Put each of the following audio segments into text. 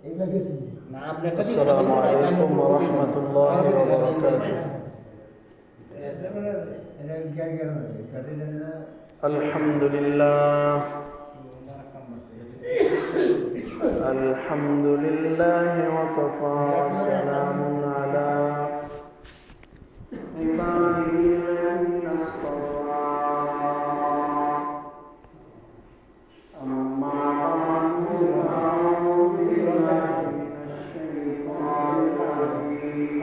السلام عليكم ورحمة الله وبركاته. الحمد لله الحمد لله وكفى وسلام على عباده الذين اصطفى. أما بعد فأعوذ بالله من الشيطان الرجيم.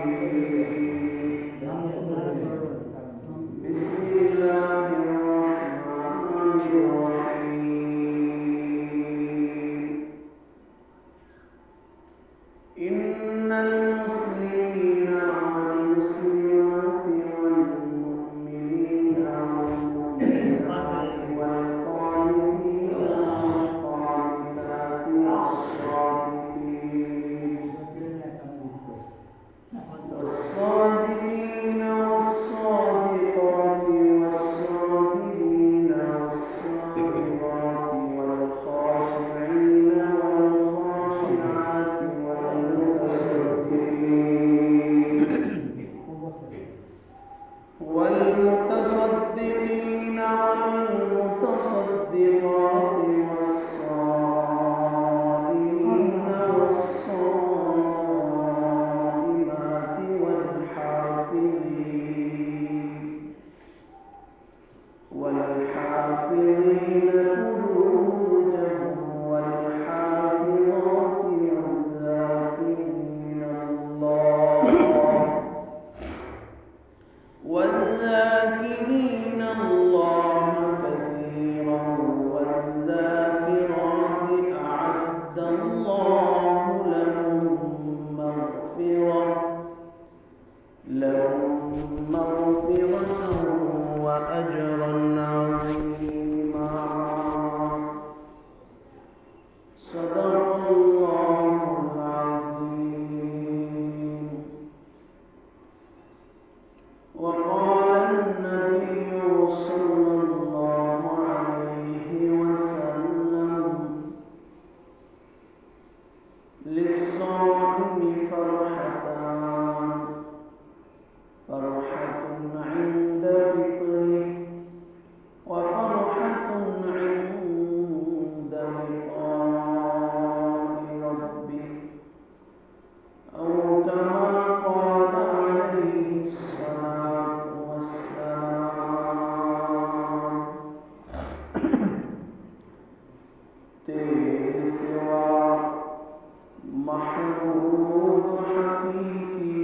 بسم الله الرحمن الرحيم. إن المسلمين والمسلمات والمؤمنين والمؤمنات والقانتين والقانتات والصادقين والصادقات والصابرين والصابرات والخاشعين والخاشعات والمتصدقين والمتصدقات والصائمين والصائمات والحافظين فروجهم والحافظات والذاكرين الله كثيرا والذاكرات أعد الله لهم مغفرة وأجرا عظيما. صدق الله العظيم. وقال النبي صلى الله عليه وسلم: للصائم فرحتان: فرحة عند فطره وفرحة عند لقاء ربه، أو كما قال عليه الصلاة والسلام. तेरे सिवा महबूब हकीकी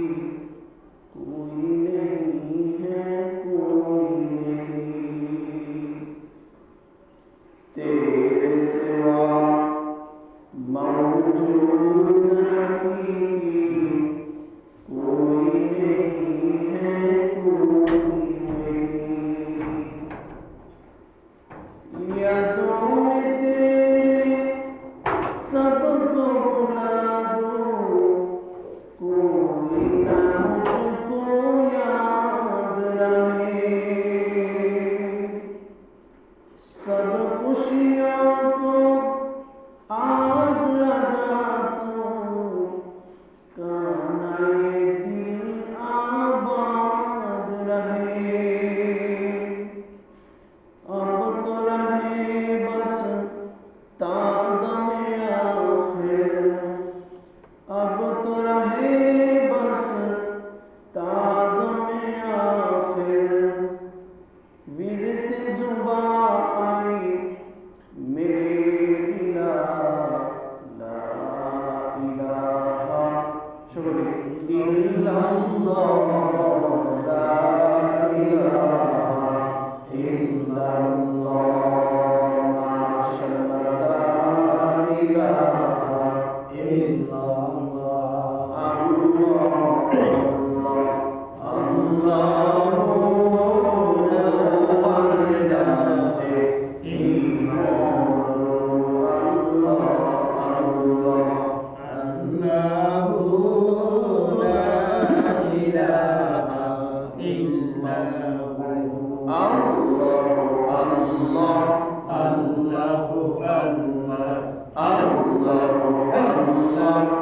कोई नहीं है, कोई नहीं। तेरे सिवा मौजूद हकीकी कोई नहीं है, कोई नहीं। यादों में तेरे सबको बुला दूं, कोई ना मुझको याद रहे। सब खुशियों को आग लगा दूं, कान्हे दिल आबाद रहे। अब तो रहे बस तादमे आखिर, अब तो रहे बस तादमे आखिर। विरत जुबां आई मेरे इला ला इलाहा इल्लल्लाह, ला इलाहा इल्लल्लाह, माशअल्लाह, ला इलाहा इल्लल्लाह। अल्लाह Allah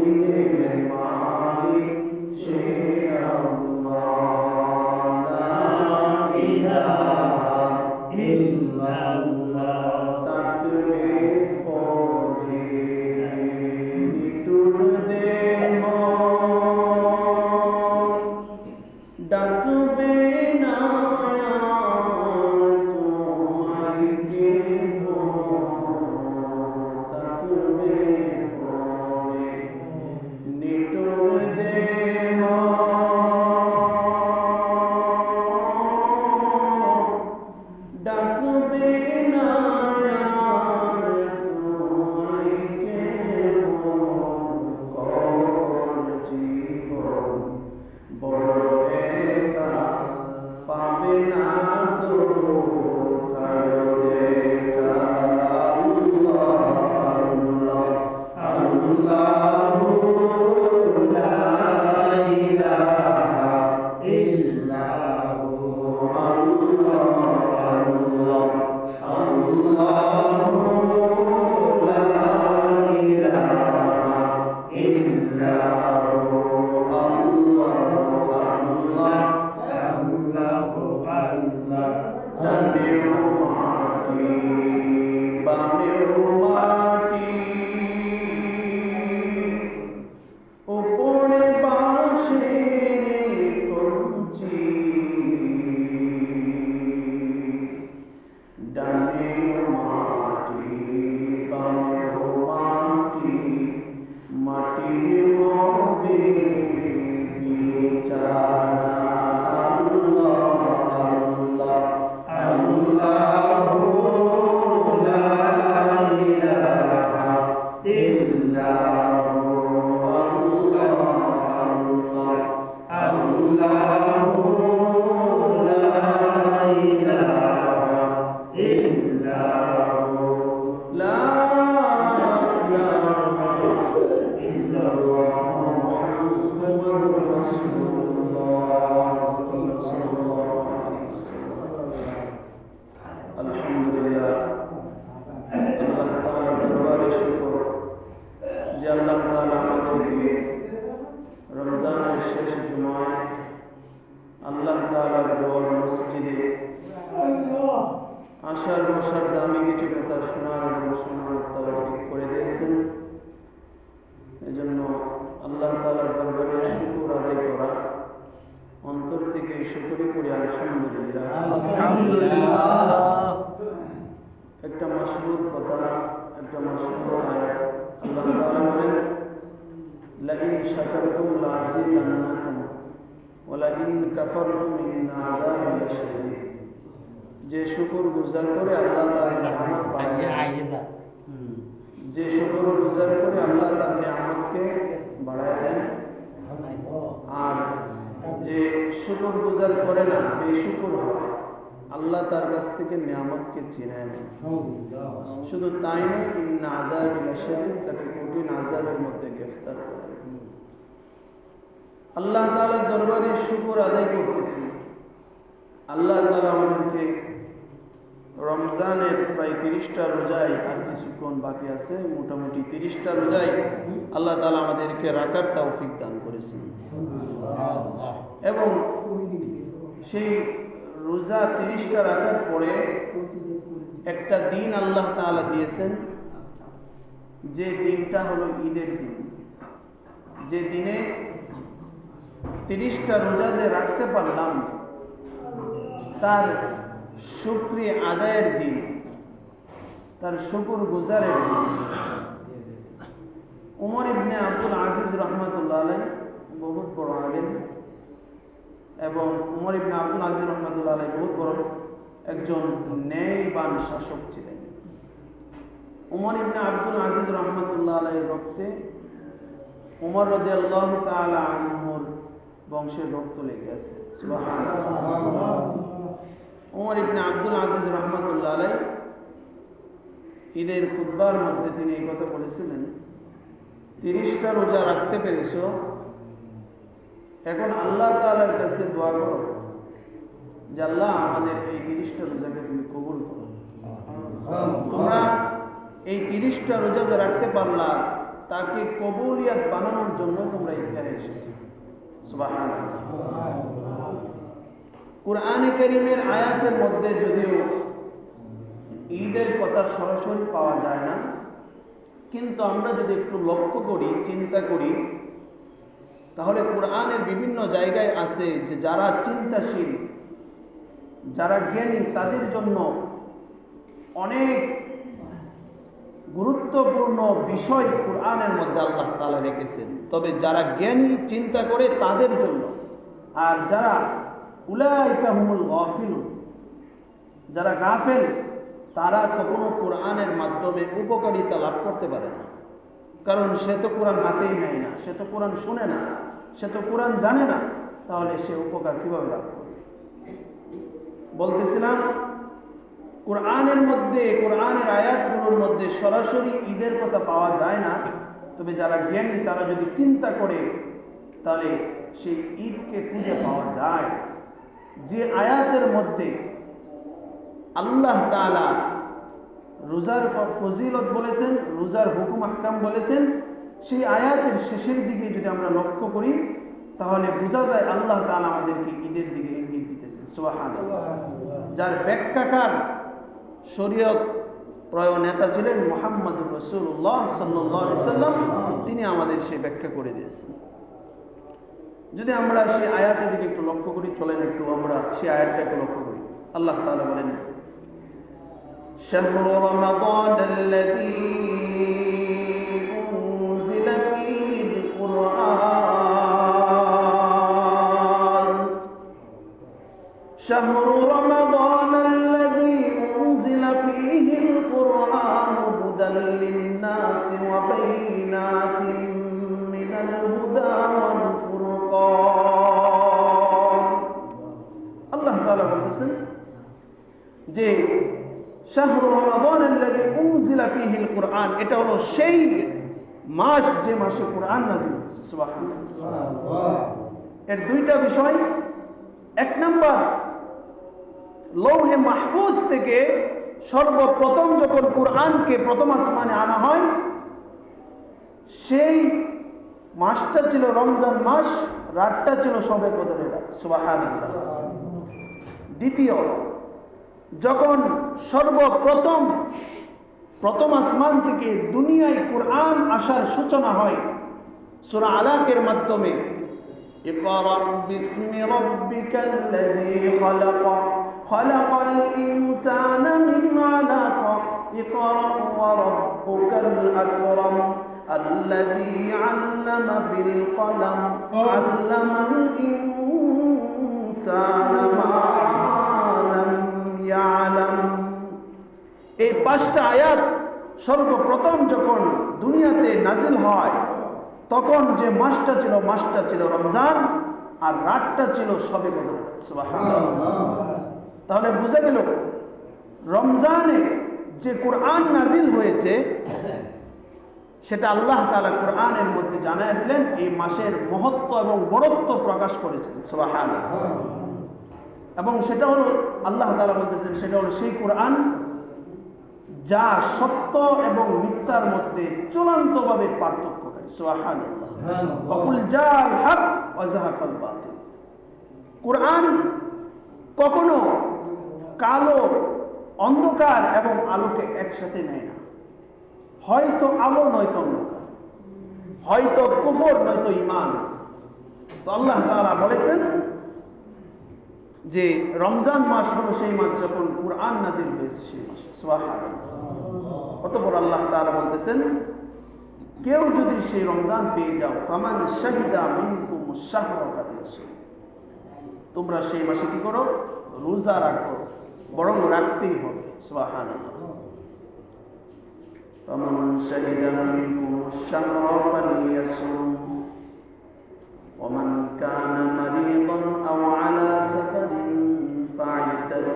জমিনের মালিক সে আল্লাহ, লা ইলাহা ইল্লাল্লাহ। তাকবীর পড়ে নিটুর দেহ ডাকবে না তোমায় কেহ, তাকবীর পড়ে নিটুর দেহ ডাকবে না তোমায় কেহ, কবর জীবন বড় একা পাবে না তো কারো দেখা। আল্লাহ আল্লাহু লা ইলাহা ইল্লাহু, আল্লাহ আল্লাহ আল্লাহু লা ইলাহা ইল্লাহু, ডানেও মাটি বামেও মাটি, ওপরে বাঁশের কঞ্চি, ডানেও মাটি বামেও মাটি, মাটির হবে বিচার। আল্লাহু লা ইলাহা ইল্লাহু, আল্লাহু লা ইলাহা ইল্লাহু, লা ইলাহা ইল্লাল্লাহ মুহাম্মাদুর রাসূলুল্লাহ সাল্লাল্লাহু আলাইহি ওয়াসাল্লাম। আলহামদুলিল্লাহ, আল্লাহ তাআলার দরবারে শুকর যে আল্লাহ তাআলা আমাদেরকে রমজানের শেষ জুমায় আল্লাহ তাআলার ঘর মসজিদে আসার বসার দামি কিছু কথা শোনার এবং শোনার তৌফিক করে দিয়েছেন। এজন্য আল্লাহ তাআলার দরবারে শুকর আদায় করা, অন্তর থেকে শুকরি করি আলহামদুলিল্লাহ। একটা মাশহুর কথা, একটা মাশহুর আয়াত, আল্লাহ তাআলা বলেন লাইন শাকারতুম লাযিদান্নাকুম ওয়া লাইন কাফারতুম ইন্না আযাবি লাশাদীদ। যে শুকর গুজার করে আল্লাহ তার নিয়ামত বাড়ায়, যে শুকর গুজার করে আল্লাহ তার নিয়ামতকে বাড়ায় দেন, আর যে শুকর গুজার করে না বেশুকর হয় আল্লাহ তার কাছ থেকে নিয়ামতকে ছিনায় নেন। শুধু তাই নয়, ইন্না আযাবি লাশাদীদ, তাকে কঠিন আযাবের মধ্যে গ্রেফতার করে। আল্লাহ তাআলার দরবারে শুকর আদায় করতেছি। আল্লাহ তাআলা আমাদেরকে রমজানের প্রায় 30টা রোজায়, আর কিছুক্ষণ বাকি আছে, মোটামুটি 30টা রোজায় আল্লাহ তাআলা আমাদেরকে রাখার তৌফিক দান করেছেন। এবং সেই রোজা 30টা রাখার পরে একটা দিন আল্লাহ তাআলা দিয়েছেন, যে দিনটা হলো ঈদের দিন। যে দিনে 30টা রোজা যে রাখতে পারলাম, তার শুকরিয়া আদায়ের দিন, তার শুকর গুজারের দিন। উমর ইবনে আব্দুল আজিজ রহমাতুল্লাহ আলাইহি বহুত বড় আলেম, এবং উমর ইবনে আব্দুল আজিজ রহমাতুল্লাহ আলাইহি বহুত বড় একজন ন্যায়বান শাসক ছিলেন। উমর ইবনে আব্দুল আজিজ রহমাতুল্লাহ আলাইহির রক্তে উমর রাদিয়াল্লাহু তাআলা আনহুর বংশের রক্ত লেগে আছে। সুবহানাল্লাহ। উমর ইবনে আব্দুল আজিজ রহমাতুল্লাহ আলাইহি ঈদের খুতবার মধ্যে তিনি এই কথা বলেছিলেন, 30টা রোজা রাখতে পেরেছো, এখন আল্লাহ তাআলার কাছে দোয়া করো যে আল্লাহ আমাদের এই 30টা রোজাকে তুমি কবুল করো। তোমরা এই 30টা রোজা যে রাখতে পারলা, তাকে কবুলিয়াত বানানোর জন্য তোমরা ঈদগাহে এসেছো। সুবহানাল্লাহ। কুরআনে কারীমের আয়াতের মধ্যে যদিও ঈদের কথা সরাসরি পাওয়া যায় না, কিন্তু আমরা যদি একটু লক্ষ্য করি, চিন্তা করি, তাহলে কুরআনের বিভিন্ন জায়গায় আছে যে যারা চিন্তাশীল, যারা জ্ঞানী, তাদের জন্য অনেক গুরুত্বপূর্ণ বিষয় কুরআনের মধ্যে আল্লাহ তাআলা রেখেছেন। তবে যারা জ্ঞানী, চিন্তা করে তাদের জন্য। আর যারা উলাইকা হুমুল গাফিলুন, যারা গাফেল, তারা কখনো কোরআনের মাধ্যমে উপকারিতা লাভ করতে পারে না। কারণ সে তো কোরআন হাতেই নেয় না, সে তো কোরআন শুনে না, সে তো কোরআন জানে না, তাহলে সে উপকার কিভাবে লাভ করবে? বলতেছিলাম, কোরআনের মধ্যে, কোরআনের আয়াতগুলোর মধ্যে সরাসরি ঈদের কথা পাওয়া যায় না। তবে যারা জ্ঞানী, তারা যদি চিন্তা করে, তাহলে সেই ঈদকে খুঁজে পাওয়া যায়। যে আয়াতের মধ্যে আল্লাহ তাআলা রোজার ফজিলত বলেছেন, রোজার হুকুম আহকাম বলেছেন, সেই আয়াতের শেষের দিকে যদি আমরা লক্ষ্য করি, তাহলে বোঝা যায় আল্লাহ তাআলা আমাদেরকে ঈদের দিকে ইঙ্গিত দিতেছেন। সুবহানাল্লাহ। যার ব্যাখ্যাকার শরীয়ত প্রয় নেতা ছিলেন মুহাম্মদুর রাসূলুল্লাহ সাল্লাল্লাহু আলাইহি ওয়াসাল্লাম, তিনি আমাদের সেই ব্যাখ্যা করে দিয়েছেন। যদি আমরা সেই আয়াতের দিকে একটু লক্ষ্য করি, চলেন একটু আমরা সেই আয়াতটা একটু লক্ষ্য করি। আল্লাহ তাআলা বলেন, শাহরু রমাদানাল্লাযী উনজিলা ফীহিল কুরআন, শাহরু রমাদানাল্লাযী উনজিলা ফীহিল কুরআন হুদাল লিন-নাসি ওয়া বাইয়িনাতিন মিনাল হুদা ওয়াল ফুরকান। আল্লাহ তাআলা বলতেছেন যে শাহরু রমাদানাল্লাযী উনজিলা ফীহিল কুরআন, এটা হলো সেই মাস যে মাসে কুরআন নাযিল হয়েছে। সুবহানাল্লাহ। এর দুইটা বিষয়। এক নাম্বার, লৌহে মাহফুজ থেকে সর্বপ্রথম যখন কুরআনকে প্রথম আসমানে আনা হয়, সেই মাসটা ছিল রমজান মাস, রাতটা ছিল শবে কদরের রাত। সুবহানাল্লাহ। দ্বিতীয়, যখন সর্বপ্রথম প্রথম আসমান থেকে দুনিয়ায় কুরআন আসার সূচনা হয় সূরা আলাকের মাধ্যমে, ইকরা বিসমি রাব্বিকাল্লাযী খালাক, খালাকাল ইনসানা মিন আলাক, ইকরা ওয়া রাব্বুকাল আকরাম, আল্লাযী আল্লামা বিল কলম, আল্লামাল ইনসানা মা লাম ইয়ালাম। এই পাঁচটা আয়াত সর্বপ্রথম যখন দুনিয়াতে নাজিল হয়, তখন যে মাসটা ছিল রমজান, আর রাতটা ছিল শবে কদর। সুবহানাল্লাহ। তাহলে বুঝা গেল রমজানে যে কোরআন নাজিল হয়েছে, সেটা আল্লাহ তাআলা কোরআনের মধ্যে জানায় দিলেন, এই মাসের মহত্ব এবং বড়ত্ব প্রকাশ করেছেন। সুবহানাল্লাহ। এবং সেটা হলো আল্লাহ তাআলা বলতেছেন, সেটা হলো সেই কোরআন যা সত্য এবং মিথ্যার মধ্যে চূড়ান্তভাবে পার্থক্যকারী। সুবহানাল্লাহ। ওয়াকুল জাল হক ওয়া যাহাকাল বাতিল। কোরআন কখনো কালো, অন্ধকার এবং আলোকে একসাথে নেয় না। হয়তো আলো নয়তো অন্ধকার, হয়তো কুফর নয়তো ঈমান। তো আল্লাহ তাআলা বলেছেন যে রমজান মাস হলো সেই মাস যখন কুরআন নাযিল হয়েছে, সেই মাস। সুবহানাল্লাহ। অতঃপর আল্লাহ তাআলা বলতেছেন, কেউ যদি সেই রমজান পেয়ে যাও, ফামান শাহিদা মিনকুমুশ শাহরা ফালিয়াসুম, তোমরা সেই মাসে কি করো? রোজা রাখো, বরং রাখতেই হবে। সুবহানাল্লাহ। ফামান শাহিদা মিনকুমুশ শাহরা ফালিয়াসুম ومن كان مريضا أو على سفر فعدة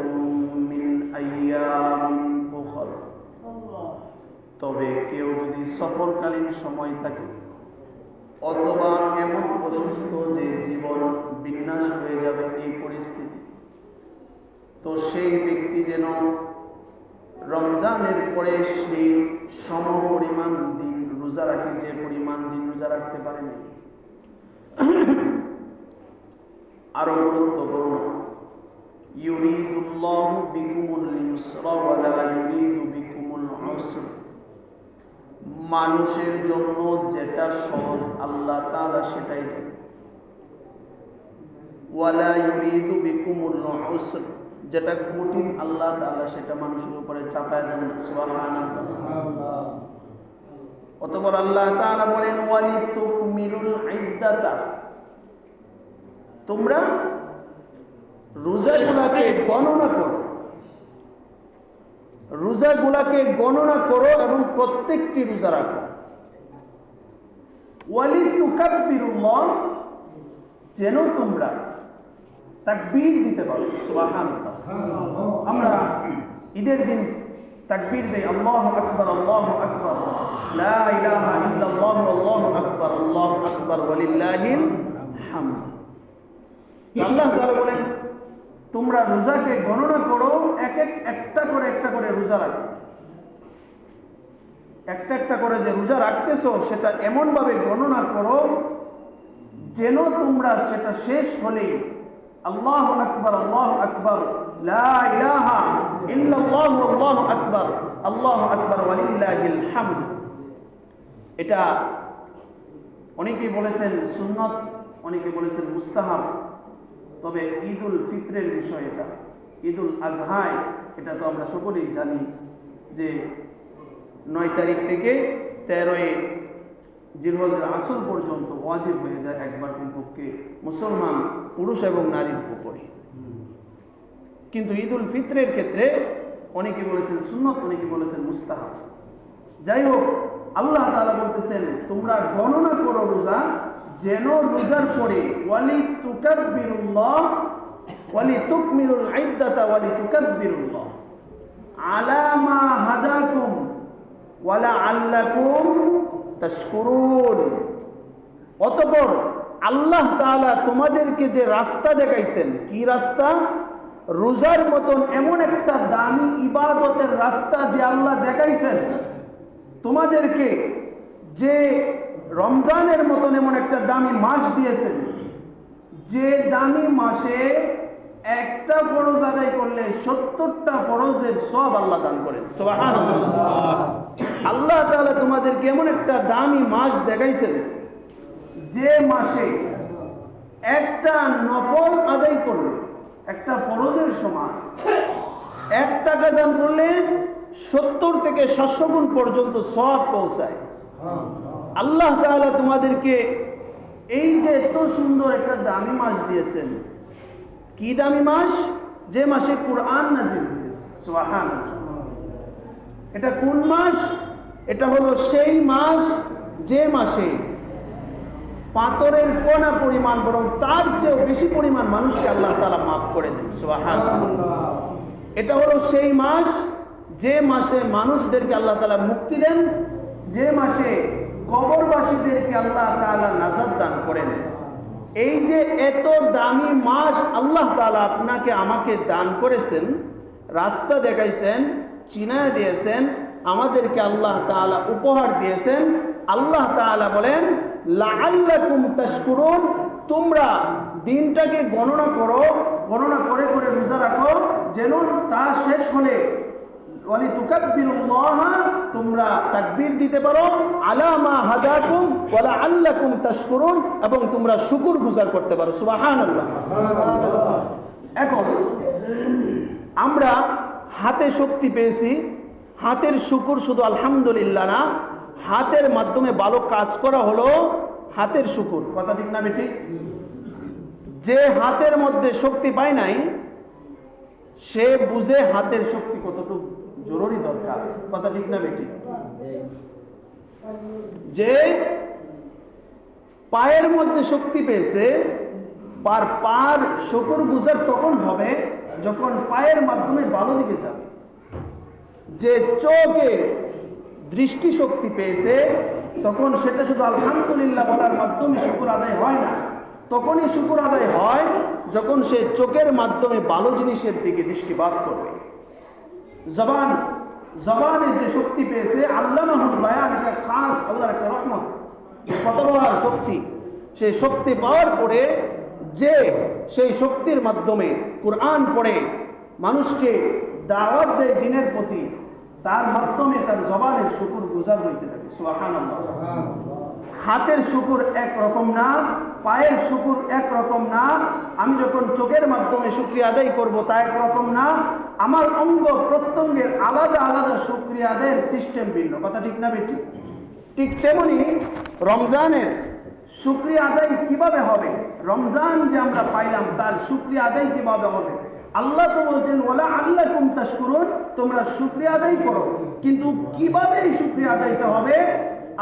من أيام أخر। তবে কেউ যদি সফরকালীন সময় থাকে অথবা এমন অসুস্থ যে জীবন বিনাশ হয়ে যাবে এই পরিস্থিতি, তো সেই ব্যক্তি যেন রমজানের পরে সেই সমপরিমাণ দিন রোজা রাখি যে পরিমাণ দিন রোজা রাখতে পারেনি। আরো গুরুত্বপূর্ণ, ইউরিদুল্লাহু বিকুমুল ইউসরা ওয়া লা ইউরিদু বিকুমুল উসর। মানুষের জন্য যেটা সহজ আল্লাহ তাআলা সেটাই দেন। ওয়া লা ইউরিদু বিকুমুল উসর, যেটা কঠিন আল্লাহ তাআলা সেটা মানুষের উপরে চাপায় দেন না। সুবহানাল্লাহ। অতঃপর আল্লাহ তাআলা বলেন ওয়ালিতুকমিলুল ইদ্দাতা, তোমরা রোজাগুলোকে গণনা করো, রোজাগুলোকে গণনা করো এবং প্রত্যেকটি রোজা রাখো। ওয়ালিতুকাব্বিরুল্লাহ, যেন তোমরা তাকবীর দিতে পারো। সুবহানাল্লাহ। আমরা ঈদের দিন তাকবীর দেই, আল্লাহু আকবার, আল্লাহু আকবার, লা ইলাহা ইল্লাল্লাহ, আল্লাহু আকবার, আল্লাহু আকবার, ওয়ালিল্লাহিল হামদ। আল্লাহ তাআলা বলেন তোমরা রোজাকে গণনা করো, একটা করে রোজা রাখো। একটা করে যে রোজা রাখতেছো সেটা এমন ভাবে গণনা করো যেন তোমরা সেটা শেষ হলে আল্লাহু আকবার, আল্লাহু আকবার, লা ইলাহা ইল্লাল্লাহ, আল্লাহু আকবার, আল্লাহু আকবার, ওয়ালিল্লাহিল হামদ। এটা অনেকেই বলেছেন সুন্নাত, অনেকে বলেছেন মুস্তাহাব। তবে ঈদুল ফিতরের বিষয় এটা, ঈদুল আজহায় এটা তো আমরা সকলেই জানি যে 9 তারিখ থেকে 13 জিলহজের আসর পর্যন্ত ওয়াজিব হয়ে যায় একবার কমপক্ষে মুসলমান পুরুষ এবং নারীর উপরে। কিন্তু ঈদুল ফিতরের ক্ষেত্রে অনেকে বলেছেন সুন্নাত, অনেকে বলেছেন মুস্তাহাব। যাই হোক, আল্লাহ তাআলা বলতেছেন তোমরা গণনা করো রোজা, যেন রোজার পরে ওয়ালিতুকাব্বিরুল্লাহ ওয়ালিতুকমিলুল ইদ্দাতা ওয়ালিতুকাব্বিরুল্লাহ আলা মা হাদাকুম ওয়া লাআল্লাকুম তাশকুরুন। অতঃপর আল্লাহ তাআলা তোমাদেরকে যে রাস্তা দেখাইছেন, কি রাস্তা? রোজার মতন এমন একটা দামি ইবাদতের রাস্তা যে আল্লাহ দেখাইছেন তোমাদেরকে, যে রমজানের মতন এমন একটা দামি মাস দিয়েছেন, যে দামি মাসে একটা ফরজ আদায় করলে 70টা ফরজের সওয়াব আল্লাহ দান করেন। সুবহানাল্লাহ। আল্লাহ তাআলা তোমাদেরকে এমন একটা দামি মাস দেখাইছেন যে মাসে একটা নফল আদায় করলে, একটা ফরজের সমান 1 টাকা দান করলে 70 থেকে 700 গুণ পর্যন্ত সওয়াব পৌঁছায়। আল্লাহ তাআলা তোমাদেরকে এই যে এত সুন্দর একটা দামি মাস দিয়েছেন। কি দামি মাস? যে মাসে কুরআন নাযিল হয়েছে। সুবহানাল্লাহ। এটা কোন মাস? এটা হলো সেই মাস যে মাসে পাথরের কণা পরিমাণ, বরং তার চেয়েও বেশি পরিমাণ মানুষকে আল্লাহ তাআলা মাফ করে দেন। সুবহানাল্লাহ। এটা হলো সেই মাস যে মাসে মানুষদেরকে আল্লাহ তাআলা মুক্তি দেন, যে মাসে কবরবাসীদেরকে আল্লাহ তাআলা নাজাত দান করেন। এই যে এত দামি মাস আল্লাহ তাআলা আপনাকে আমাকে দান করেছেন, রাস্তা দেখাইছেন, চিনায় দিয়েছেন, আমাদেরকে আল্লাহ তাআলা উপহার দিয়েছেন। আল্লাহ তাআলা বলেন লাআল্লাকুম তাশকুরুন, তোমরা দিনটাকে গণনা করো, গণনা করে করে রোজা রাখো, যেন তা শেষ হলে ওয়ালিতুকাব্বিরুল্লাহ, তোমরা তাকবীর দিতে পারো, আলা মা হাদাকুম ওয়া লাআল্লাকুম তাশকুরুন, এবং তোমরা শুকর গুজার করতে পারো। সুবহানাল্লাহ। এখন আমরা হাতে শক্তি পেয়েছি, হাতের শুকর শুধু আলহামদুলিল্লাহ না, হাতের মাধ্যমে ভালো কাজ করা হলো হাতের শুকর। কথা ঠিক না বেঠিক? যে হাতের মধ্যে শক্তি পায় নাই সে বুঝে হাতের শক্তি কতটুকু জরুরি দরকার। কথা ঠিক না বেঠিক? যে পায়ের মধ্যে শক্তি পেয়েছে, পার শুকর গুজার তখন হবে যখন পায়ের মাধ্যমে ভালো দিকে যাবে। যে চোখে দৃষ্টি শক্তি পেয়েছে, তখন সেটা শুধু আলহামদুলিল্লাহ বলার মাধ্যমে শুকর আদায় হয় না, তখনই শুকর আদায় হয় যখন সে চোখের মাধ্যমে ভালো জিনিসের দিকে দৃষ্টিপাত করবে। জবানে যে শক্তি পেয়েছে, আল্লামাহুল বায়ান, এটা খাস আল্লাহর একটা রহমত। কত বড় শক্তি। সেই শক্তি পাওয়ার পরে যে সেই শক্তির মাধ্যমে কোরআন পড়ে মানুষকে দাওয়াত দেয় দিনের প্রতি, তার মাধ্যমে তার জবানের শুকর গুজার হইতে থাকে। সুবহানাল্লাহ। হাতের শুকর এক রকম না, পায়ের শুকর এক রকম না, আমি যখন চোখের মাধ্যমে শুকরিয়া আদায় করব তা এক রকম না, আমার অঙ্গ প্রত্যঙ্গের আলাদা আলাদা শুকরিয়া আদায়ের সিস্টেম ভিন্ন। কথা ঠিক না বেটি? ঠিক তেমনি রমজানের শুকরিয়া আদায় কিভাবে হবে, রমজান যে আমরা পাইলাম তার শুকরিয়া আদায় কিভাবে হবে? আল্লাহ তো বলছেন ওয়ালা আল্লাকুম তাশকুরুন, তোমরা শুকরিয়া আদায় করো। কিন্তু কিভাবে এই শুকরিয়া আদায়টা হবে?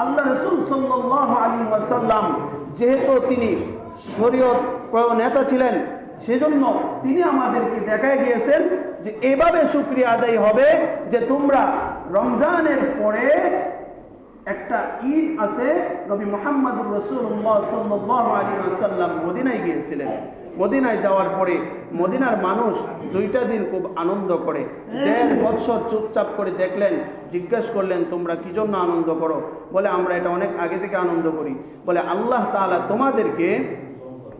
আল্লাহ রাসূল সাল্লাল্লাহু আলাইহি ওয়াসাল্লাম যেহেতু তিনি শরীয়ত প্রণেতা ছিলেন, সেজন্য তিনি আমাদেরকে দেখায় গিয়েছেন যে এভাবে শুকরিয়া আদায় হবে যে তোমরা রমজানের পরে একটা ঈদ আছে, নবী মুহাম্মদুর রাসূলুল্লাহ সাল্লাল্লাহু আলাইহি ওয়াসাল্লাম মদিনায় গিয়েছিলেন। মদিনায় যাওয়ার পরে মদিনার মানুষ 2টা দিন খুব আনন্দ করে, 1.5 বছর চুপচাপ করে দেখলেন, জিজ্ঞেস করলেন তোমরা কি জন্য আনন্দ করো? বলে আমরা এটা অনেক আগে থেকে আনন্দ করি। বলে আল্লাহ তাআলা তোমাদেরকে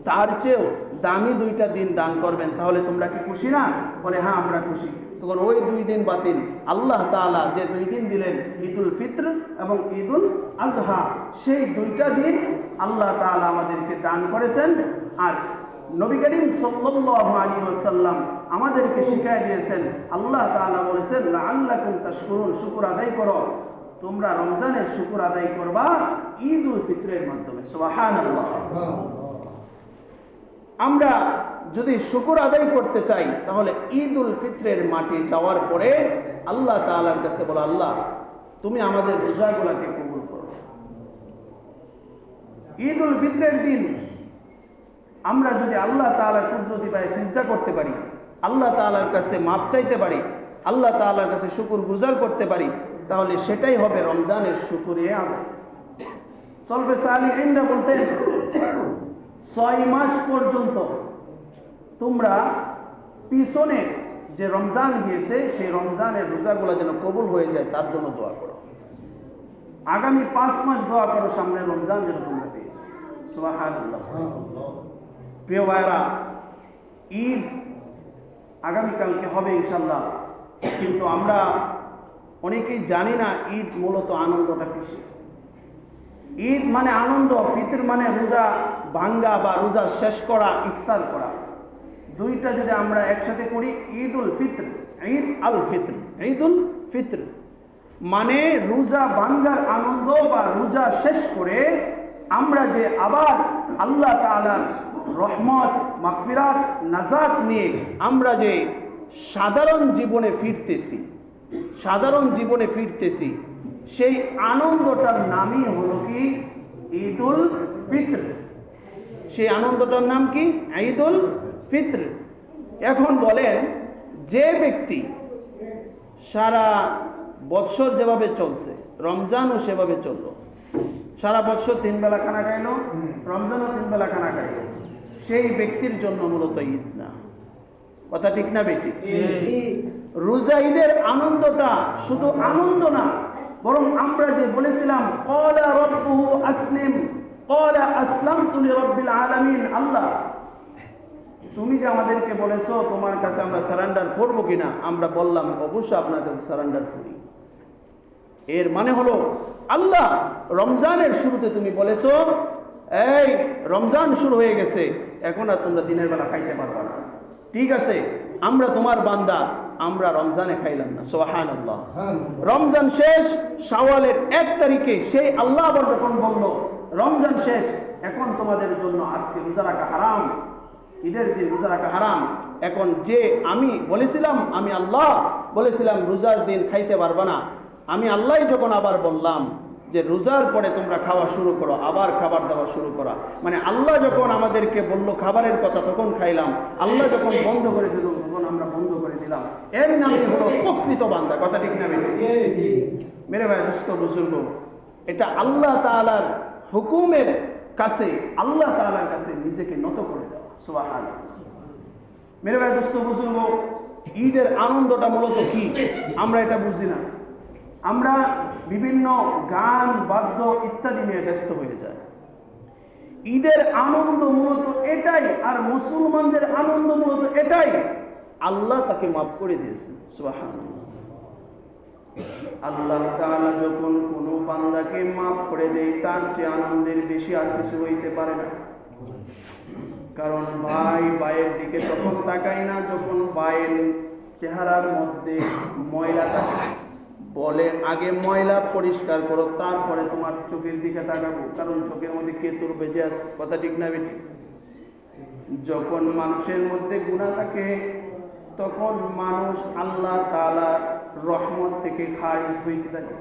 তার চেয়েও দামি 2টা দিন দান করবেন, তাহলে তোমরা কি খুশি না? বলে হ্যাঁ আমরা খুশি। তখন ওই 2 দিন বাতিল। আল্লাহ তাআলা যে 2 দিন দিলেন, ঈদুল ফিত্র এবং ঈদুল আজহা, সেই 2টা দিন আল্লাহ তাআলা আমাদেরকে দান করেছেন। আর নবী করিম সাল্লাল্লাহু আলাইহি ওয়াসাল্লাম আমাদেরকে শিখিয়ে দিয়েছেন, আল্লাহ তাআলা বলেছেন লাআল্লাকুম তাশকুরুন, শুকর আদায় করো। তোমরা রমজানের শুকর আদায় করবা ঈদুল ফিত্রের মাধ্যমে। সুবহানাল্লাহ। আমরা যদি শুকর আদায় করতে চাই তাহলে ঈদুল ফিত্রের মাঠে যাওয়ার পরে আল্লাহ তাআলার কাছে বলো, আল্লাহ তুমি আমাদের রোজাগুলোকে কবুল করো। ঈদুল ফিত্রের দিন আমরা যদি আল্লাহ তাআলার কুদরতি পায়ে সিজদা করতে পারি, আল্লাহ তাআলার কাছে মাপ চাইতে পারি, আল্লাহ তাআলার কাছে শুকর গুজার করতে পারি, তাহলে সেটাই হবে রমজানের শুকরিয়া আদায়। সলফে সালিহিনরা বলতেন 6 মাস পর্যন্ত তোমরা পিছনে যে রমজান গিয়েছে সেই রমজানের রোজাগুলো যেন কবুল হয়ে যায় তার জন্য দোয়া করো। আগামী 5 মাস দোয়া করো সামনে রমজান যেন তোমরা পেয়ে যাও। সুবহানাল্লাহ। প্রিয় ভাইরা, ঈদ আগামীকালকে হবে ইনশাল্লাহ, কিন্তু আমরা অনেকেই জানি না ঈদ মূলত আনন্দটা কিসে। ঈদ মানে আনন্দ, ফিতর মানে রোজা ভাঙ্গা বা রোজা শেষ করা, ইফতার করা। 2টা যদি আমরা একসাথে করি, ঈদুল ফিত্র, ঈদ আল ফিত্র, ঈদুল ফিত্র মানে রোজা ভাঙ্গার আনন্দ বা রোজা শেষ করে আমরা যে আবার আল্লাহ তাআলার রহমত, মাগফিরাত, নাজাত নিয়ে আমরা যে সাধারণ জীবনে ফিরতেছি, সেই আনন্দটার নামই হলো কি ঈদুল ফিত্র। সেই আনন্দটার নাম কি? ঈদুল ফিত্র। এখন বলেন, যে ব্যক্তি সারা বৎসর যেভাবে চলছে, রমজানও সেভাবে চললো, সারা বৎসর 3 বেলা খানা খাইলো, রমজানও 3 বেলা খানা খাইলো, সেই ব্যক্তির জন্য মূলত ঈদ না। কথা ঠিক না বেটি? রোজা ঈদের আনন্দটা শুধু আনন্দ না, বরং আমরা যে বলেছিলাম ক্বালা রাব্বুহু আসলিম, ক্বালা আসলামতু লিরাব্বিল আলামিন, আল্লাহ তুমি যে আমাদেরকে বলেছো তোমার কাছে আমরা সারেন্ডার করবো কিনা, আমরা বললাম অবশ্যই আপনার কাছে সারেন্ডার করি। এর মানে হলো আল্লাহ রমজানের শুরুতে তুমি বলেছো এই রমজান শুরু হয়ে গেছে, এখন আর তোমরা দিনের বেলা খাইতে পারবা না, ঠিক আছে আমরা তোমার বান্দা, আমরা রমজানে খাইলাম না। সুবহানাল্লাহ। রমজান শেষ, শাওয়ালের 1 তারিখে সেই আল্লাহ আবার যখন বললো রমজান শেষ, এখন তোমাদের জন্য আজকে রোজা রাখা হারাম, ঈদের দিন রোজা রাখা হারাম। এখন যে আমি বলেছিলাম, আমি আল্লাহ বলেছিলাম রোজার দিন খাইতে পারবা না, আমি আল্লাহ যখন আবার বললাম যে রোজার পরে তোমরা খাওয়া শুরু করো, আবার খাবার দাওয়া শুরু করা, মানে আল্লাহ যখন আমাদেরকে বললো খাবারের কথা তখন খাইলাম, আল্লাহ যখন বন্ধ করে দিল তখন আমরা বন্ধ করে দিলাম। এর নামই হলো প্রকৃত বান্দা। কথা ঠিক না মেরে ভাই, দুস্থ বুজুর্গ, এটা আল্লাহ তাআলার হুকুমের কাছে, আল্লাহ তাআলার কাছে নিজেকে নত করে দেওয়া। সুবহানাল্লাহ। মেরে ভাই, দুস্থ বুজুর্গ, ঈদের আনন্দটা মূলত কি আমরা এটা বুঝি না। আমরা বিভিন্ন গান বাদ্য ইত্যাদি নিয়ে নিয়ে ব্যস্ত হয়ে যায়। ঈদের আনন্দ মূলত এটাই, আর মুসলমানদের আনন্দ মূলত এটাই, আল্লাহ তাকে মাফ করে দিয়েছেন। সুবহানাল্লাহ। আল্লাহ তাআলা যখন কোনো বান্দাকে মাফ করে দেয়, তার চেয়ে আনন্দের বেশি আর কিছু হইতে পারে না। কারণ ভাই ভাইয়ের দিকে তখন তাকায় না যখন ভাইয়ের চেহারার মধ্যে ময়লা থাকে, বলে আগে ময়লা পরিষ্কার করো, তারপরে তোমার চোখের দিকে তাকাবো, কারণ চোখের মধ্যে কেতুর বেজে আছে। কথা ঠিক না বেটি? যখন মানুষের মধ্যে গুনাহ থাকে তখন মানুষ আল্লাহ তাআলার রহমত থেকে খারিজ হইতে থাকে।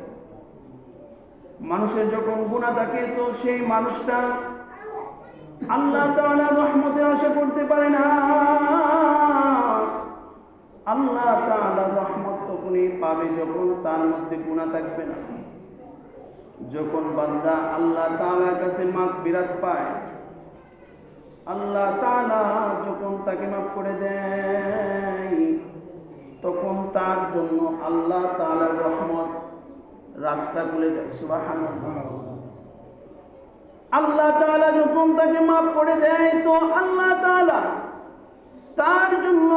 মানুষের যখন গুনাহ থাকে তো সেই মানুষটা আল্লাহ তাআলার রহমতের আশা করতে পারে না। আল্লাহ তাআলার রহমত তখনই পাবে যখন তার মধ্যে গুনাহ থাকবে না। যখন বান্দা আল্লাহ তাআলার কাছে মাগফিরাত পায়, আল্লাহ তাআলা যখন তাকে মাফ করে দেয়, তখন তার জন্য আল্লাহ তাআলার রহমত রাস্তা খুলে দেয়। সুবহানাল্লাহ। আল্লাহ তাআলা যখন তাকে মাফ করে দেয় তো আল্লাহ তাআলা তার জন্য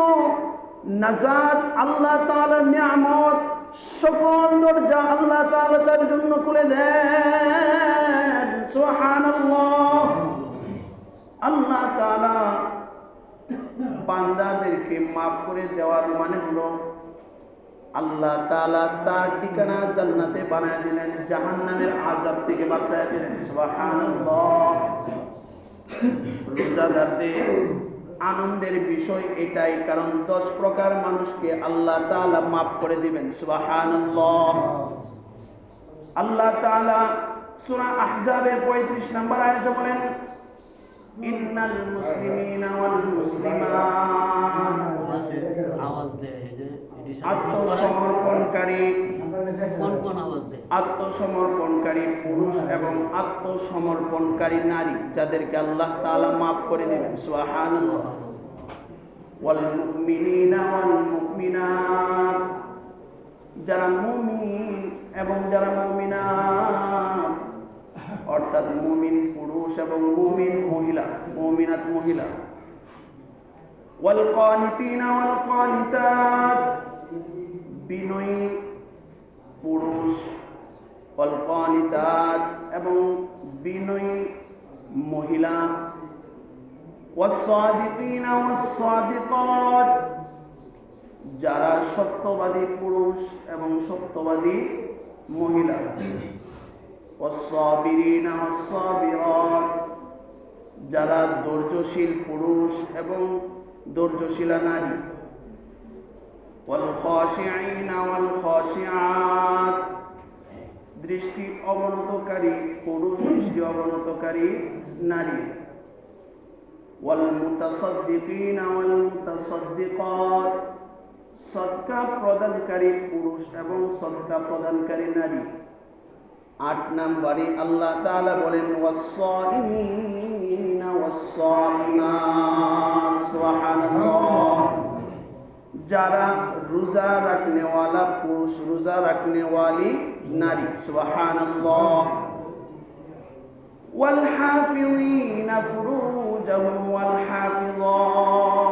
নাজাত, আল্লাহ তাআলার নিয়ামত, সকল দরজা আল্লাহ তাআলা তার জন্য খুলে দেন। সুবহানাল্লাহ। আল্লাহ তাআলা বান্দাদেরকে মাফ করে দেওয়ার মানে হলো আল্লাহ তাআলা তার ঠিকানা জান্নাতে বানায় দিলেন, জাহান্নামের আযাব থেকে বাঁচায় দিলেন। সুবহানাল্লাহ। রোজাদারদের আনন্দের বিষয় এটাই, কারণ 10 প্রকার মানুষকে আল্লাহ তাআলা মাফ করে দিবেন। সুবহানাল্লাহ। আল্লাহ তাআলা সূরা আহজাবের 35 নম্বর আয়াতে বলেন, ইন্নাল মুসলিমিনা ওয়াল মুসলিমাত, আত্মসমর্পণকারী পুরুষ এবং আত্মসমর্পণকারী নারী, যাদেরকে আল্লাহ তাআলা মাফ করে দিবেন। সুবহানাল্লাহ। ওয়াল মুমিনিনা ওয়াল মুমিনাত, যারা মুমিন এবং যারা মুমিনাত, অর্থাৎ মুমিন পুরুষ এবং মুমিন মহিলা, মুমিনাত মহিলা। ওয়াল কানিতিনা ওয়াল কানিতাত, বিনয়ী পুরুষ, ওয়াল কানিতাত এবং বিনয়ী মহিলা, ওয়াস সাদিকিনা ওয়াস সাদিকাত, যারা সত্যবাদী পুরুষ এবং সত্যবাদী মহিলা, ওয়াস সাবিরিনা ওয়াস সাবিরাত, যারা ধৈর্যশীল পুরুষ এবং ধৈর্যশীলা নারী, ওয়াল খাশিঈনা ওয়াল খাশিআত, দৃষ্টি অবনতকারী পুরুষ, দৃষ্টি অবনতকারী নারী, ওয়াল মুতাসাদ্দিকিনা ওয়াল মুতাসাদ্দিকাত, সদকা প্রদানকারী পুরুষ এবং সদকা প্রদানকারী নারী। 8 নম্বরে আল্লাহ তাআলা বলেন, ওয়াস-সাইমিনা ওয়াস-সাইমাত। সুবহানাল্লাহ। যারা রোজা রাখনেওয়ালা পুরুষ, রোজা রাখনেওয়ালি নারী। সুবহানাল্লাহ। ওয়াল হাফিযিনা ফুরুজাহুম ওয়াল হাফিযাত,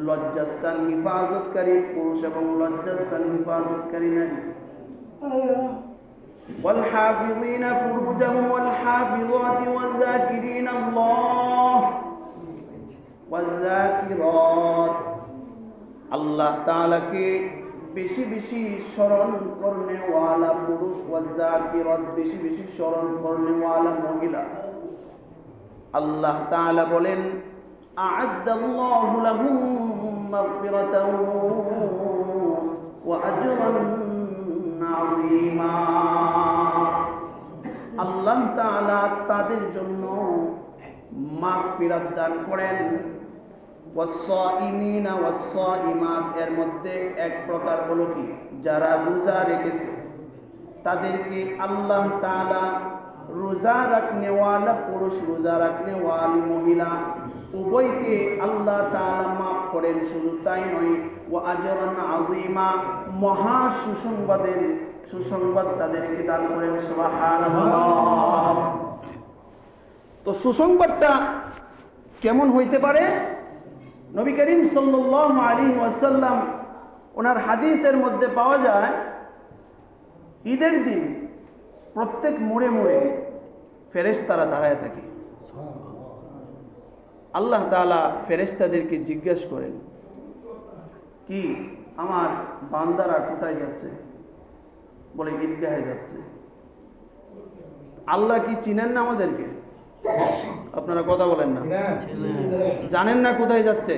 লজ্জাস্থান হিফাজতকারী পুরুষ এবং লজ্জাস্থান হিফাজতকারী নারী। والحافظين فروجهم والحافظات والذاكرين الله والذاكرات, আল্লাহ তাআলাকে বেশি বেশি স্মরণ করনে ওয়ালা পুরুষ, ওয়াল-যাকিরাত, বেশি বেশি স্মরণ করনে ওয়ালা মহিলা। আল্লাহ তাআলা বলেন, আ'আদ্দাল্লাহু লাহুম মাগফিরাতাও ওয়া আজরান আযীমা। আল্লাহ তাআলা তাদের জন্য মাগফিরাত দান করেন। ওয়াস-সাইমিনা ওয়াস-সাইমাত, এর মধ্যে এক প্রকার হলো কি, যারা রোজা রেখেছে তাদেরকে আল্লাহ তাআলা রোজা রাখনেওয়ালা পুরুষ, রোজা রাখনেওয়ালি মহিলা উভয়কে আল্লাহ তাআলা মাফ করেন। শুধু তাই নয়, ওয়া আজরান আযীমা, মহা সুসংবাদের সুসংবাদ তাদেরকে দান করেন। সুবহানাল্লাহ। তো সুসংবাদটা কেমন হইতে পারে? নবী করিম সাল্লাল্লাহু আলাইহি ওয়াসাল্লাম ওনার হাদিসের মধ্যে পাওয়া যায়, ঈদের দিন প্রত্যেক মোড়ে মোড়ে ফেরেশতারা দাঁড়ায় থাকে। আল্লাহ তাআলা ফেরেশতাদেরকে জিজ্ঞাসা করেন, কি আমার বান্দারা কোথায় যাচ্ছে? বলে ঈদগাহে যাচ্ছে। আল্লাহ কি চিনেন না আমাদেরকে? আপনারা কথা বলেন না, জানেন না কোথায় যাচ্ছে?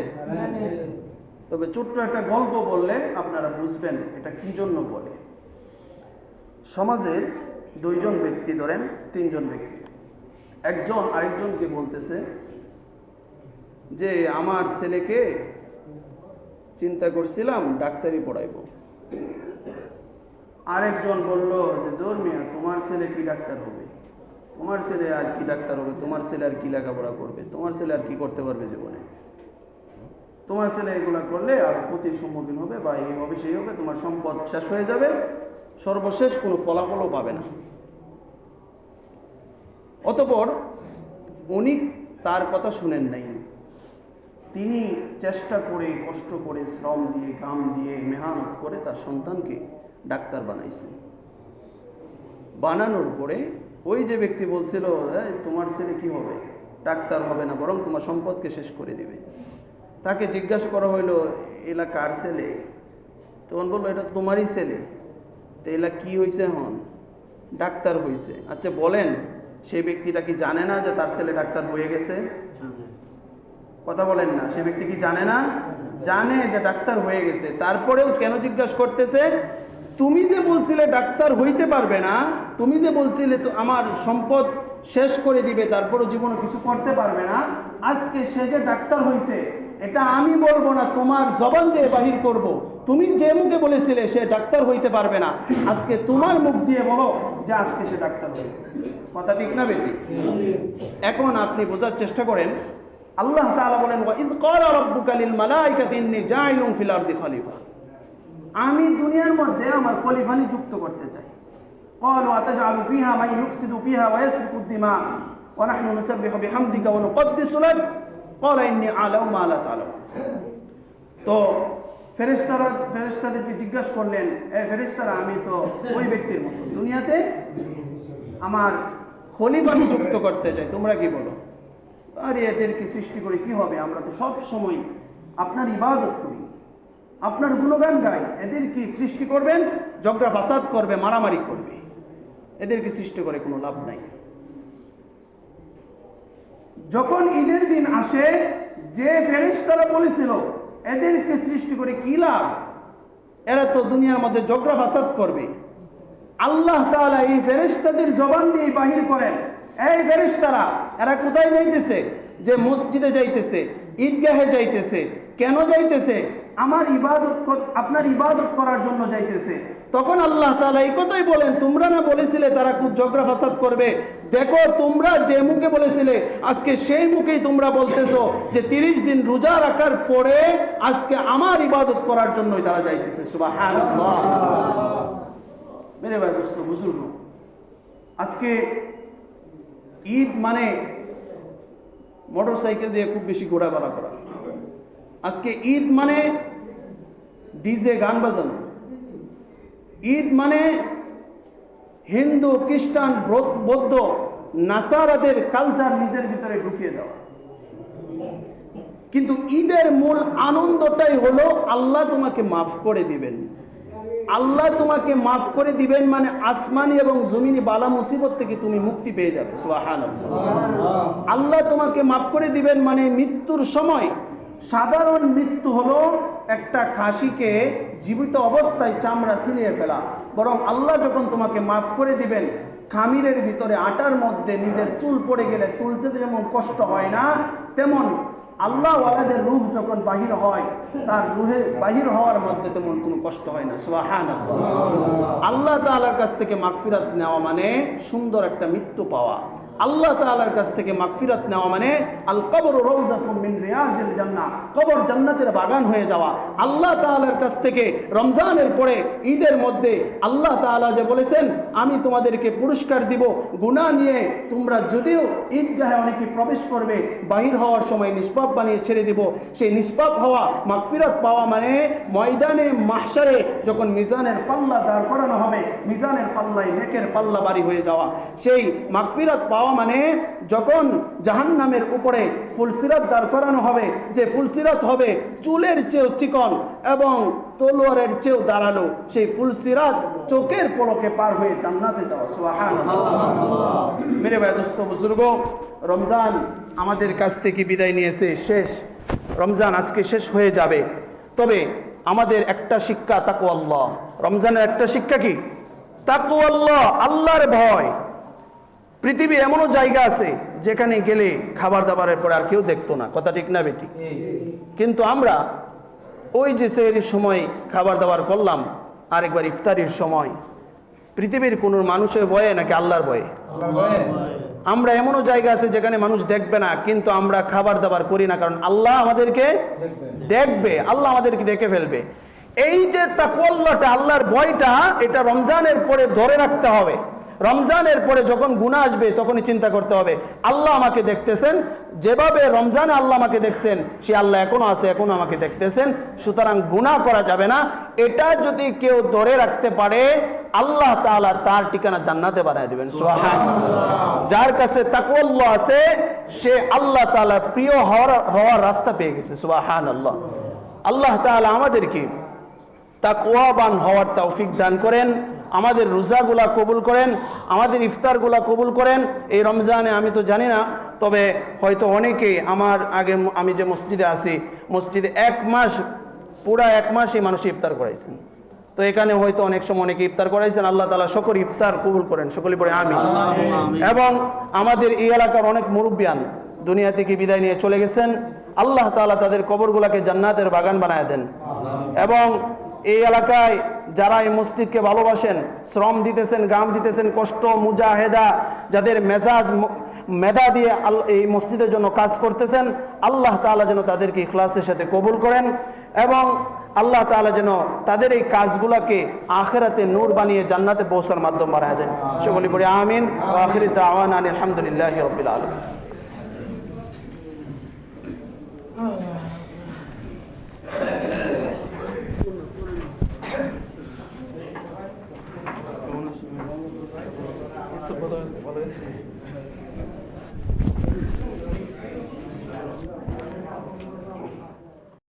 তবে ছোট্ট একটা গল্প বললে আপনারা বুঝবেন এটা কি জন্য বলে। সমাজের দুইজন ব্যক্তি ধরেন, তিনজন ব্যক্তি, একজন আরেকজনকে বলতেছে যে আমার ছেলেকে চিন্তা করছিলাম ডাক্তারি পড়াইব। আরেকজন বলল যে দূর মিয়া, তোমার ছেলে কি ডাক্তার হবে? তোমার ছেলে আর কি ডাক্তার হবে? তোমার ছেলে আর কি লেখাপড়া করবে? তোমার ছেলে আর কি করতে পারবে জীবনে? তোমার ছেলে এগুলা করলে আর ক্ষতির সম্মুখীন হবে, বা এই হবে সেই হবে, তোমার সম্পদ শেষ হয়ে যাবে, সর্বশেষ কোনো ফলাফলও পাবে না। অতঃপর উনি তার কথা শুনেন নাই। তিনি চেষ্টা করে, কষ্ট করে, শ্রম দিয়ে, ঘাম দিয়ে, মেহনত করে তার সন্তানকে ডাক্তার বানাইছে। বানানোর পরে ওই যে ব্যক্তি বলছিল তোমার ছেলে কি হবে? ডাক্তার হবে না, বরং তোমার সম্পদকে শেষ করে দিবে। তাকে জিজ্ঞাসা করা হইলো, এলা কার ছেলে? তখন বললো এটা তোমারই ছেলে। তো এলা কি হয়েছে? এখন ডাক্তার হয়েছে। আচ্ছা বলেন, সেই ব্যক্তিটা কি জানে না যে তার ছেলে ডাক্তার হয়ে গেছে? কথা বলেন না, সে ব্যক্তি কি জানে না? জানে যে ডাক্তার হয়ে গেছে। তারপরেও কেন জিজ্ঞাসা করতেছে? তুমি যে বলছিলে ডাক্তার হইতে পারবে না, তুমি যে বলছিলে তো আমার সম্পদ শেষ করে দিবে, তারপরও জীবনে কিছু করতে পারবে না, আজকে সে যে ডাক্তার হয়েছে এটা আমি বলবো না, তোমার জবান দিয়ে বাহির করব। তুমি যে মুখে বলেছিলে সে ডাক্তার হইতে পারবে না, আজকে তোমার মুখ দিয়ে বলো যে আজকে সে ডাক্তার হয়েছে। কথা ঠিক না বেটি? এখন আপনি বোঝার চেষ্টা করেন, আল্লাহ তাআলা বলেন, ওয়া ইয ক্বালা রাব্বুকা লিল মালাইকাতি ইন্নী জাইলুন ফিল আরদি খলিফা। আমি দুনিয়ার মধ্যে আমার খলিফা নিযুক্ত করতে চাই। ক্বালু আতাজআলু ফিহা মান ইউফসিদু ফিহা ওয়া ইয়াসফিকু দিমা ওয়া নাহনু নুসাব্বিহু বিহামদিকা ওয়া নুকদ্দিসু লাক ক্বালা ইন্নী আ'লামু মা লা তা'লামুন। তো ফেরেশতাদেরকে জিজ্ঞাসা করলেন, ফেরেশতারা আমি তো ওই ব্যক্তির মতো, দুনিয়াতে আমার খলিফা নিযুক্ত করতে চাই, তোমরা কি বলো? আর এদেরকে সৃষ্টি করে কি হবে? আমরা তো সব সময় আপনার ইবাদত করি, আপনার গুণগান গাই। এদেরকে সৃষ্টি করবেন, ঝগড়া ফাসাদ করবে, মারামারি করবে, এদেরকে সৃষ্টি করে কোনো লাভ নাই। যখন ঈদের দিন আসে, যে ফেরেশতারা বলেছিল এদেরকে সৃষ্টি করে কি লাভ, এরা তো দুনিয়ার মধ্যে ঝগড়া ফাসাদ করবে, আল্লাহ তাআলা এই ফেরেশতাদের জবান দিয়ে বাহির করেন, এই ফেরেশতারা এরা কোথায় যাইতেছে? যে মসজিদে যাইতেছে, ঈদগাহে যাইতেছে। কেন যাইতেছে? আমার ইবাদত, আপনার ইবাদত করার জন্য যাইতেছে। তখন আল্লাহ তাআলা এই কথাই বলেন, তোমরা না বলেছিলে তারা খুব ঝগড়া ফাসাদ করবে? দেখো তোমরা যে মুখে বলেছিলে আজকে সেই মুখেই তোমরা বলতেছো যে 30 দিন রোজা রাখার পরে আজকে আমার ইবাদত করার জন্যই তারা যাইতেছে। সুবহানাল্লাহ। মেরে ভাই বুজুর্গ, আজকে ঈদ মানে মোটর সাইকেল দিয়ে খুব বেশি ঘোরাফেরা করা। আজকে ঈদ মানে ডিজে গান বাজানো। ঈদ মানে হিন্দু, খ্রিস্টান, বৌদ্ধ, নাসারাদের কালচার নিজের ভিতরে ঢুকিয়ে দেওয়া। কিন্তু ঈদের মূল আনন্দটাই হলো আল্লাহ তোমাকে মাফ করে দিবেন। আল্লাহ তোমাকে মাফ করে দিবেন মানে আসমানি এবং জমিনি বালা মুসিবত থেকে তুমি মুক্তি পেয়ে যাবে। সুবহানাল্লাহ। আল্লাহ তোমাকে মাফ করে দিবেন মানে মৃত্যুর সময়, সাধারণ মৃত্যু হলো একটা খাসিকে জীবিত অবস্থায় চামড়া ছিঁড়িয়ে ফেলা, বরং আল্লাহ যখন তোমাকে মাফ করে দিবেন, খামিরের ভিতরে আটার মধ্যে নিজের চুল পড়ে গেলে তুলতে যেমন কষ্ট হয় না, তেমন আল্লাহ ওয়ালাদের রূহ যখন বাহির হয়, তার রূহে বাহির হওয়ার মধ্যে তেমন কোনো কষ্ট হয় না। সুবহানাল্লাহ। আল্লাহ তাআলার কাছ থেকে মাগফিরাত নেওয়া মানে সুন্দর একটা মৃত্যু পাওয়া। আল্লাহ তাআলার কাছ থেকে মাগফিরাত নেওয়া মানে আল কবর রাউযাতুম মিন রিয়াজিল জান্নাহ, কবর জান্নাতের বাগান হয়ে যাওয়া। আল্লাহ তাআলার কাছ থেকে রমজানের পরে ঈদের মধ্যে আল্লাহ তাআলা যে বলেছেন আমি তোমাদেরকে পুরস্কার দিব, গুনাহ নিয়ে তোমরা যদিও ঈদগাহে অনেকে প্রবেশ করবে, বাহির হওয়ার সময় নিষ্পাপ বানিয়ে ছেড়ে দিব। সেই নিষ্পাপ হওয়া মাগফিরাত পাওয়া মানে ময়দানে মাহশারে যখন মিজানের পাল্লা দাঁড় করানো হবে, মিজানের পাল্লায় নেকের পাল্লা বাড়ি হয়ে যাওয়া। সেই মাগফিরাত পাওয়া মানে যখন জাহান্নামের উপরে ফুলসিরাত দাঁড় করানো হবে, যে ফুলসিরাত হবে চুলের চেয়েও চিকন এবং তলোয়ারের চেয়েও দাঁড়ালো, সেই ফুলসিরাত চোখের পলকে পার হয়ে জান্নাতে যাওয়া। সুবহানাল্লাহ। মেরে ভাই দোস্ত বুজুর্গ, রমজান আমাদের কাছ থেকে বিদায় নিয়েছে, শেষ। রমজান আজকে শেষ হয়ে যাবে। তবে আমাদের একটা শিক্ষা তাকওয়াল্লাহ। রমজানের একটা শিক্ষা কি? তাকওয়াল্লাহ, আল্লাহর ভয়। পৃথিবী এমনও জায়গা আছে যেখানে গেলে খাবার দাবারের পরে আর কেউ দেখতো না, কথা ঠিক না বেটি? কিন্তু আমরা ওই যে সেহরির সময় খাবার দাবার করলাম, আরেকবার ইফতারির সময়, পৃথিবীর কোনো মানুষের ভয়ে নাকি আল্লাহর ভয়ে? আমরা এমনও জায়গা আছে যেখানে মানুষ দেখবে না, কিন্তু আমরা খাবার দাবার করি না, কারণ আল্লাহ আমাদেরকে দেখবে, আল্লাহ আমাদেরকে দেখে ফেলবে। এই যে তাকওয়াল্লাহটা, আল্লাহর ভয়টা, এটা রমজানের পরে ধরে রাখতে হবে। রমজানের পরে যখন গুনাহ আসবে তখনই চিন্তা করতে হবে আল্লাহ আমাকে দেখতেছেন, যেভাবে রমজানে আল্লাহ আমাকে দেখছেন সে আল্লাহ এখনো আছে, এখনো আমাকে দেখতেছেন। সুতরাং গুনাহ করা যাবে না। এটা যদি কেউ ধরে রাখতে পারে আল্লাহ তাআলা তার ঠিকানা জান্নাতে বানায় দিবেন। সুবহানাল্লাহ। যার কাছে তাকওয়াল্লাহ আছে সে আল্লাহ তাআলা প্রিয় হওয়ার রাস্তা পেয়ে গেছে। সুবহানাল্লাহ। আল্লাহ তাআলা আমাদেরকে তাকওয়াবান হওয়ার তৌফিক দান করেন, আমাদের রোজাগুলা কবুল করেন, আমাদের ইফতারগুলা কবুল করেন। এই রমজানে আমি তো জানি না, তবে হয়তো অনেকে আমার আগে, আমি যে মসজিদে আছি, মসজিদে পুরা এক মাস এই মানুষ ইফতার করাইছেন। তো এখানে হয়তো অনেক সময় অনেকে ইফতার করাইছেন। আল্লাহ তাআলা সকল ইফতার কবুল করেন, সকলে পড়ে আমিন। এবং আমাদের এই এলাকার অনেক মুরব্বিয়ান দুনিয়া থেকে বিদায় নিয়ে চলে গেছেন। আল্লাহ তাআলা তাদের কবরগুলাকে জান্নাতের বাগান বানায় দেন। এবং এই এলাকায় যারা এই মসজিদকে ভালোবাসেন, শ্রম দিতেছেন, গাম দিতেছেন, কষ্ট মুজাহেদা, যাদের মেধা দিয়ে এই মসজিদের জন্য কাজ করতেছেন, আল্লাহ তাআলা যেন তাদেরকে ইখলাসের সাথে কবুল করেন এবং আল্লাহ তাআলা যেন তাদের এই কাজগুলোকে আখিরাতে নূর বানিয়ে জান্নাতে পৌঁছার মাধ্যম বানায় দেন। সকলে বলি আমিন। ওয়া আখিরু দাওয়ানা আলহামদুলিল্লাহি রাব্বিল আলামিন। তো কথা বলা হয়েছে।